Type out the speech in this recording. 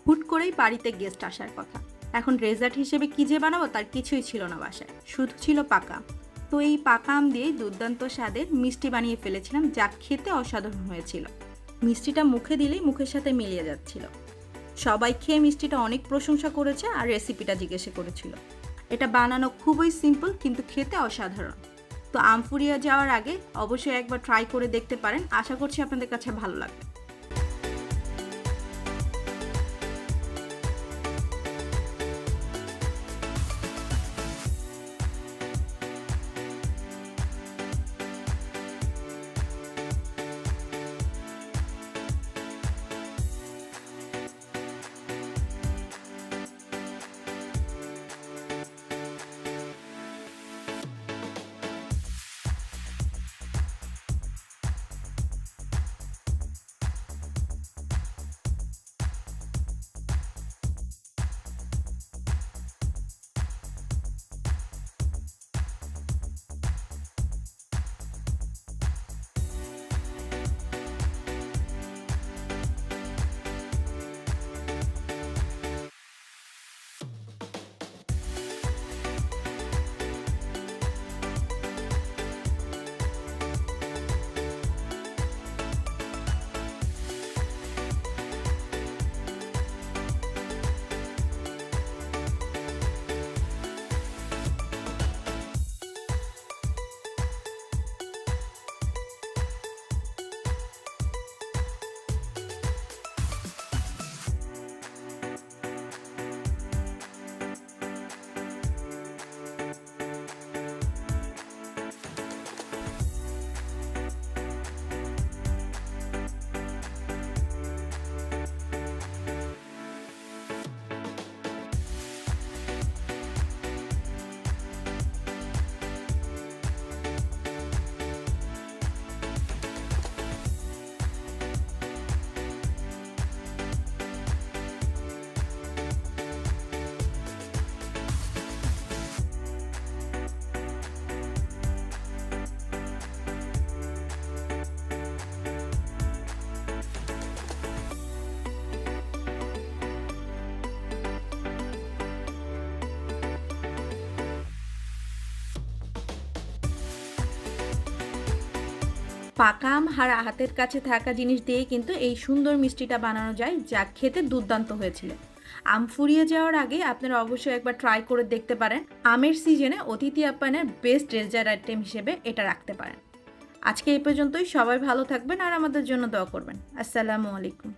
হুট করেই বাড়িতে গেস্ট আসার কথা। এখন ডেজার্ট হিসেবে কি যে বানাবো তার কিছুই ছিল না বাসায়, শুধু ছিল পাকা আম। তো এই পাকা আম দিয়েই দুর্দান্ত স্বাদের মিষ্টি বানিয়ে ফেলেছিলাম, যা খেতে অসাধারণ হয়েছিল। মিষ্টিটা মুখে দিলেই মুখের সাথে মিলিয়ে যাচ্ছিল। সবাই খেয়ে মিষ্টিটা অনেক প্রশংসা করেছে আর রেসিপিটা জিজ্ঞাসা করেছিল। এটা বানানো খুবই সিম্পল কিন্তু খেতে অসাধারণ। তো আম ফুরিয়ে যাওয়ার আগে অবশ্যই একবার ট্রাই করে দেখতে পারেন, আশা করছি আপনাদের কাছে ভালো লাগবে। পাকা আম আর হাতের কাছে থাকা জিনিস দিয়েই কিন্তু এই সুন্দর মিষ্টিটা বানানো যায়, যা খেতে দুর্দান্ত হয়েছিল। আম ফুরিয়ে যাওয়ার আগে আপনারা অবশ্যই একবার ট্রাই করে দেখতে পারেন। আমের সিজনে অতিথি আপ্যায়নের বেস্ট ডেজার্ট আইটেম হিসেবে এটা রাখতে পারেন। আজকে এই পর্যন্তই। সবাই ভালো থাকবেন আর আমাদের জন্য দোয়া করবেন। আসসালামু আলাইকুম।